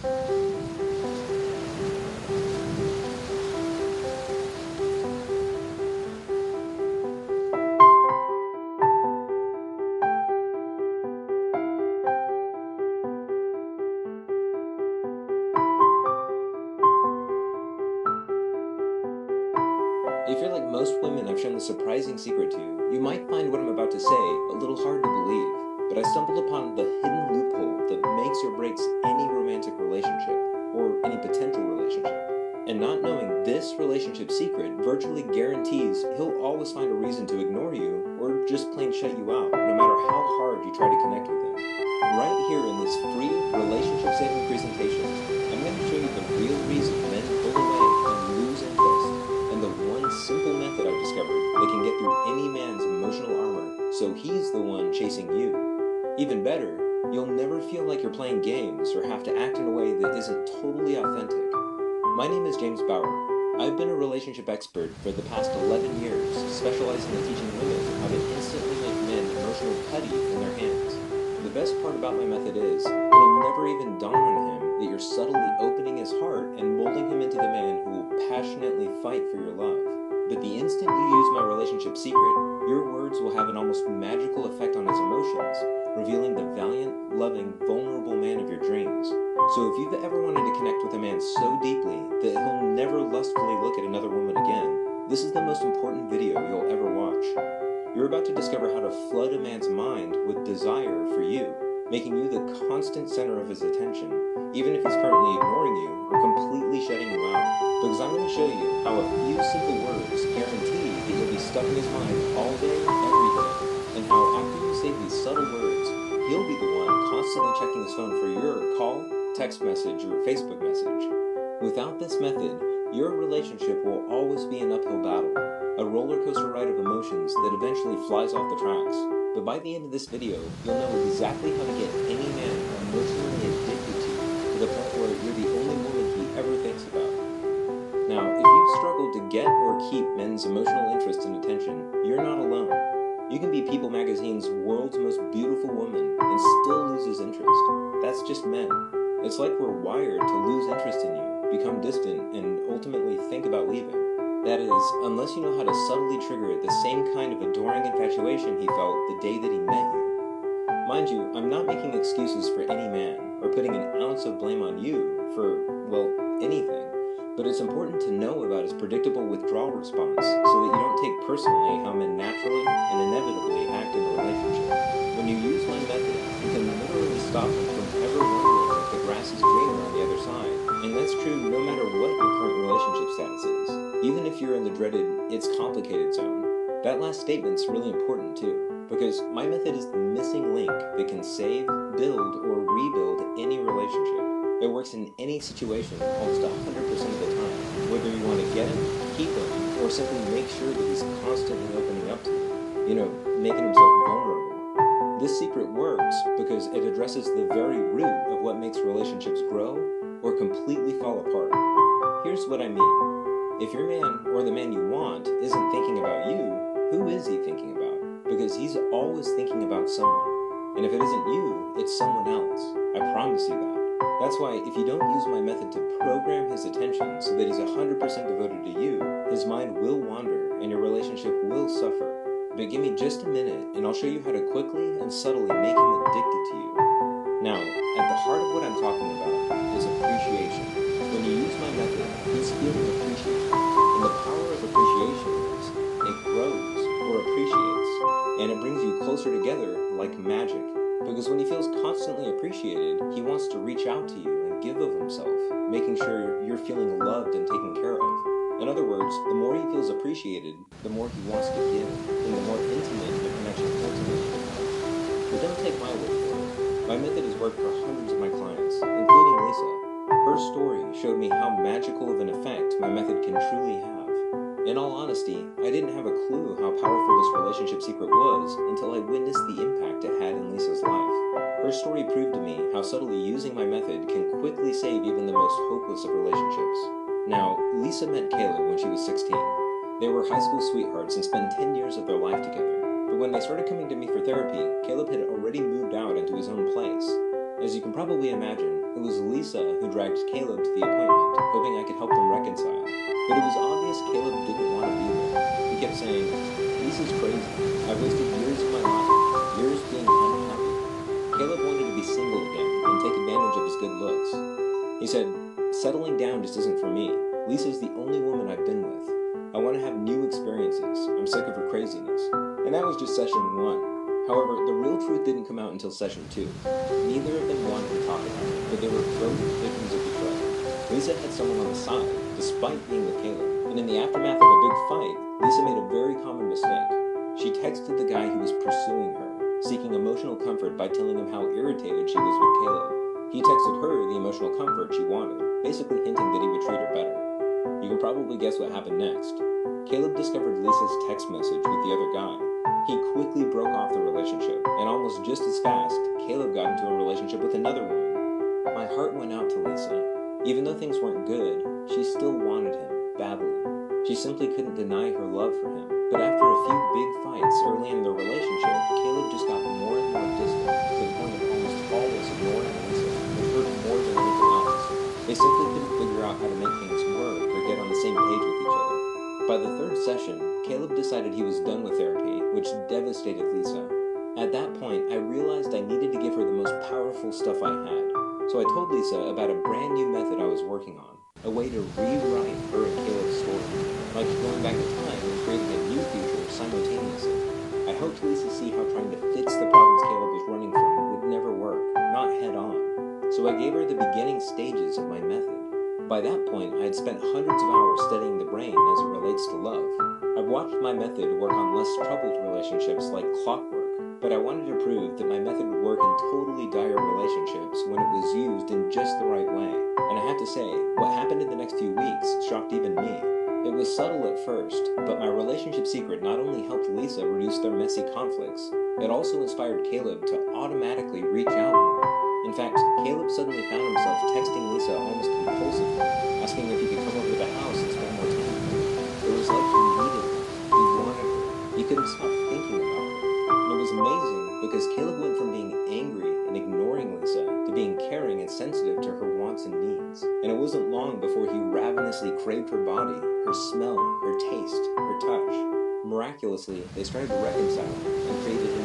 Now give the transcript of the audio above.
If you're like most women I've shown a surprising secret to, you might find what I'm about to say a little hard to believe, but I stumbled upon the hidden loophole that makes or breaks any romantic relationship, or any potential relationship. And not knowing this relationship secret virtually guarantees he'll always find a reason to ignore you, or just plain shut you out, no matter how hard you try to connect with him. Right here in this free relationship-saving presentation, I'm going to show you the real reason men pull away and lose interest, and the one simple method I've discovered that can get through any man's emotional armor so he's the one chasing you. Even better, you'll never feel like you're playing games or have to act in a way that isn't totally authentic. My name is James Bauer. I've been a relationship expert for the past 11 years, specializing in teaching women how to instantly make men emotional putty in their hands. The best part about my method is, it'll never even dawn on him that you're subtly opening his heart and molding him into the man who will passionately fight for your love. But the instant you use my relationship secret, your words will have an almost magical effect on his emotions, revealing the valiant, loving, vulnerable man of your dreams. So if you've ever wanted to connect with a man so deeply that he'll never lustfully look at another woman again, this is the most important video you'll ever watch. You're about to discover how to flood a man's mind with desire for you, making you the constant center of his attention, even if he's currently ignoring you or completely shutting you out. Because I'm going to show you how a few simple words guarantee that you'll be stuck in his mind all day, every day, and how after you say these subtle words, he'll be the one constantly checking his phone for your call, text message, or Facebook message. Without this method, your relationship will always be an uphill battle, a roller coaster ride of emotions that eventually flies off the tracks. But by the end of this video, you'll know exactly how to get any man emotionally addicted to the point where you're the only woman he ever thinks about. Now, if you've struggled to get or keep men's emotional interest and attention, you're not alone. You can be People Magazine's world's most beautiful woman and still lose his interest. That's just men. It's like we're wired to lose interest in you, become distant, and ultimately think about leaving. That is, unless you know how to subtly trigger the same kind of adoring infatuation he felt the day that he met you. Mind you, I'm not making excuses for any man, or putting an ounce of blame on you for, well, anything. But it's important to know about his predictable withdrawal response so that you don't take personally how men naturally and inevitably act in a relationship. When you use my method, you can literally stop him from ever wondering if the grass is greener on the other side. And that's true no matter what your current relationship status is. Even if you're in the dreaded, it's complicated zone. That last statement's really important too, because my method is the missing link that can save, build, or rebuild any relationship. It works in any situation almost 100% of the time, whether you want to get him, keep him, or simply make sure that he's constantly opening up to you. You know, making himself vulnerable. This secret works because it addresses the very root of what makes relationships grow or completely fall apart. Here's what I mean. If your man, or the man you want, isn't thinking about you, who is he thinking about? Because he's always thinking about someone. And if it isn't you, it's someone else. I promise you that. That's why if you don't use my method to program his attention so that he's 100% devoted to you, his mind will wander and your relationship will suffer. But give me just a minute and I'll show you how to quickly and subtly make him addicted to you. Now, at the heart of what I'm talking about is appreciation. When you use my method, he's feeling appreciated. And the power of appreciation is, it grows or appreciates, and it brings you closer together like magic. Because when he feels constantly appreciated, he wants to reach out to you and give of himself, making sure you're feeling loved and taken care of. In other words, the more he feels appreciated, the more he wants to give, and the more intimate the connection ultimately becomes. But don't take my word for it. My method has worked for hundreds of my clients, including Lisa. Her story showed me how magical of an effect my method can truly have. In all honesty, I didn't have a clue how powerful this relationship secret was until I witnessed the impact it had in Lisa's life. Her story proved to me how subtly using my method can quickly save even the most hopeless of relationships. Now, Lisa met Caleb when she was 16. They were high school sweethearts and spent 10 years of their life together. But when they started coming to me for therapy, Caleb had already moved out into his own place. As you can probably imagine, It was Lisa who dragged Caleb to the appointment, hoping I could help them reconcile. But it was obvious Caleb didn't want to be there. He kept saying, "Lisa's crazy. I've wasted years of my life, years being unhappy." Caleb wanted to be single again and take advantage of his good looks. He said, "Settling down just isn't for me. Lisa's the only woman I've been with. I want to have new experiences. I'm sick of her craziness." And that was just session 1. However, the real truth didn't come out until session 2. Neither of them wanted to talk about it, but they were both victims of betrayal. Lisa had someone on the side, despite being with Caleb. And in the aftermath of a big fight, Lisa made a very common mistake. She texted the guy who was pursuing her, seeking emotional comfort by telling him how irritated she was with Caleb. He texted her the emotional comfort she wanted, basically hinting that he would treat her better. You can probably guess what happened next. Caleb discovered Lisa's text message with the other guy. He quickly broke off the relationship, and almost just as fast, Caleb got into a relationship with another woman. My heart went out to Lisa. Even though things weren't good, she still wanted him, badly. She simply couldn't deny her love for him. But after a few big fights early in their relationship, Caleb just got more and more distant, to the point of almost always ignoring Lisa, which hurt more than anything else. They simply couldn't figure out how to make things work or get on the same page with each other. By the 3rd session, Caleb decided he was done with therapy, which devastated Lisa. At that point, I realized I needed to give her the most powerful stuff I had. So I told Lisa about a brand new method I was working on, a way to rewrite her and Caleb's story, like going back in time and creating a new future simultaneously. I hoped Lisa see how trying to fix the problems Caleb was running from would never work, not head on. So I gave her the beginning stages of my method. By that point, I had spent hundreds of hours studying the brain as it relates to love. I've watched my method work on less troubled relationships like clockwork, but I wanted to prove that my method would work in totally dire relationships when it was used in just the right way. And I have to say, what happened in the next few weeks shocked even me. It was subtle at first, but my relationship secret not only helped Lisa reduce their messy conflicts, it also inspired Caleb to automatically reach out more. In fact, Caleb suddenly found himself texting Lisa almost compulsively, asking if he could come over to the house and spend more time with her. It was like he needed her. He wanted her. He couldn't stop thinking about her. And it was amazing because Caleb went from being angry and ignoring Lisa to being caring and sensitive to her wants and needs. And it wasn't long before he ravenously craved her body, her smell, her taste, her touch. Miraculously, they started to reconcile and created an